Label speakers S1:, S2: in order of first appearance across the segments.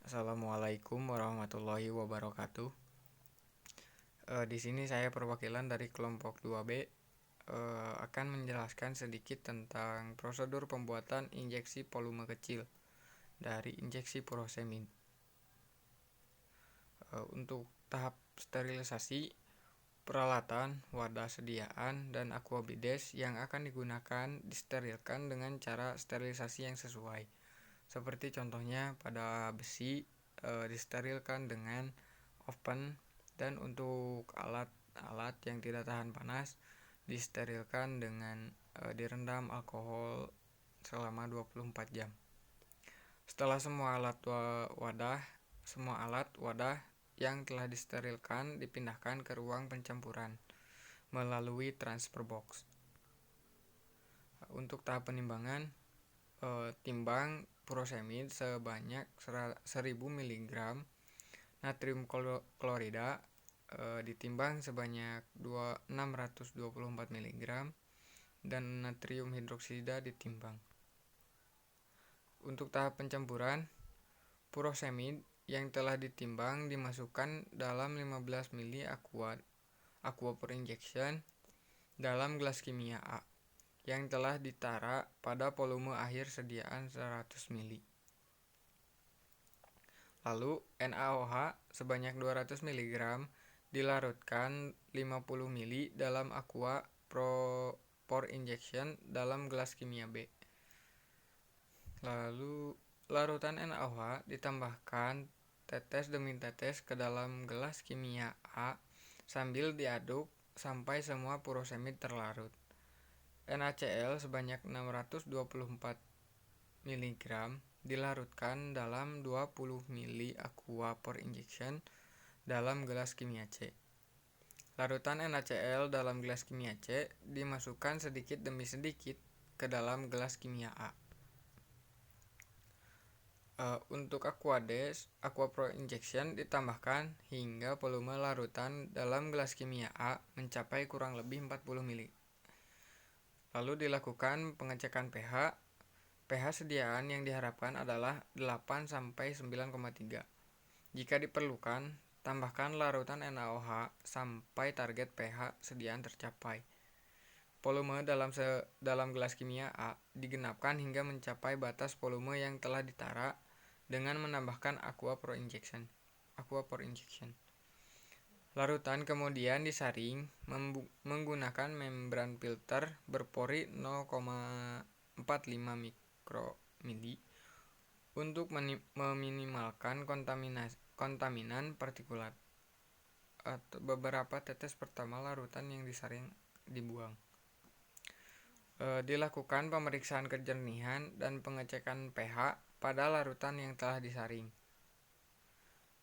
S1: Assalamualaikum warahmatullahi wabarakatuh. Di sini saya perwakilan dari kelompok 2B akan menjelaskan sedikit tentang prosedur pembuatan injeksi volume kecil dari injeksi furosemid. Untuk tahap sterilisasi, peralatan, wadah sediaan, dan aquabides yang akan digunakan disterilkan dengan cara sterilisasi yang sesuai. Seperti contohnya pada besi disterilkan dengan oven, dan untuk alat-alat yang tidak tahan panas disterilkan dengan direndam alkohol selama 24 jam. Setelah semua alat wadah yang telah disterilkan dipindahkan ke ruang pencampuran melalui transfer box. Untuk tahap penimbangan, timbang furosemid sebanyak 1000 mg, natrium klorida ditimbang sebanyak 624 mg, dan natrium hidroksida ditimbang. Untuk tahap pencampuran, furosemid yang telah ditimbang dimasukkan dalam 15 ml aqua per injection dalam gelas kimia A yang telah ditara pada volume akhir sediaan 100 ml. Lalu NaOH sebanyak 200 mg dilarutkan 50 ml dalam aqua per injection dalam gelas kimia B. Lalu larutan NaOH ditambahkan tetes demi tetes ke dalam gelas kimia A sambil diaduk sampai semua furosemid terlarut. NaCl sebanyak 624 mg dilarutkan dalam 20 ml aqua per injection dalam gelas kimia C. Larutan NaCl dalam gelas kimia C dimasukkan sedikit demi sedikit ke dalam gelas kimia A. Untuk aqua per injection ditambahkan hingga volume larutan dalam gelas kimia A mencapai kurang lebih 40 ml. Lalu dilakukan pengecekan pH. pH sediaan yang diharapkan adalah 8-9,3. Jika diperlukan, tambahkan larutan NaOH sampai target pH sediaan tercapai. Volume dalam gelas kimia A digenapkan hingga mencapai batas volume yang telah ditara dengan menambahkan aqua per injection. Larutan kemudian disaring menggunakan membran filter berpori 0,45 mikromili untuk meminimalkan kontaminan partikulat. Beberapa tetes pertama larutan yang disaring dibuang. Dilakukan pemeriksaan kejernihan dan pengecekan pH pada larutan yang telah disaring.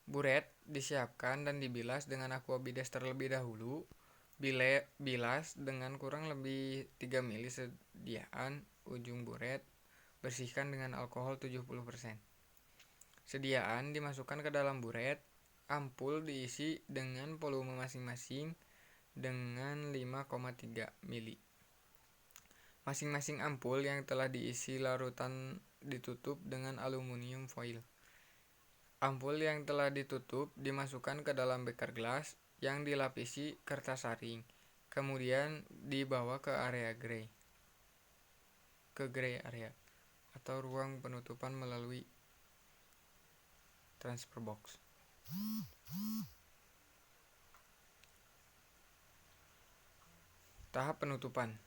S1: Buret disiapkan dan dibilas dengan aquabides terlebih dahulu. Bilas dengan kurang lebih 3 ml sediaan ujung buret, bersihkan dengan alkohol 70%. Sediaan dimasukkan ke dalam buret, ampul diisi dengan volume masing-masing dengan 5,3 ml. Masing-masing ampul yang telah diisi larutan ditutup dengan aluminium foil. Ampul yang telah ditutup dimasukkan ke dalam beker gelas yang dilapisi kertas saring, kemudian dibawa ke gray area atau ruang penutupan melalui transfer box. Tahap penutupan.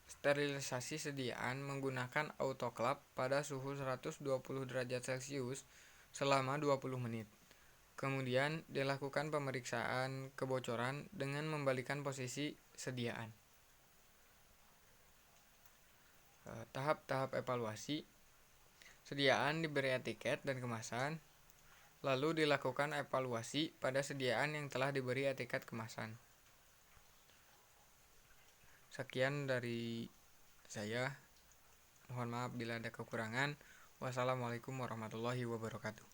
S1: Sterilisasi sediaan menggunakan autoclave pada suhu 120 derajat Celcius selama 20 menit. Kemudian dilakukan pemeriksaan kebocoran dengan membalikan posisi sediaan. Tahap-tahap evaluasi. Sediaan diberi etiket dan kemasan. Lalu dilakukan evaluasi pada sediaan yang telah diberi etiket kemasan. Sekian dari saya. Mohon maaf bila ada kekurangan. Wassalamualaikum warahmatullahi wabarakatuh.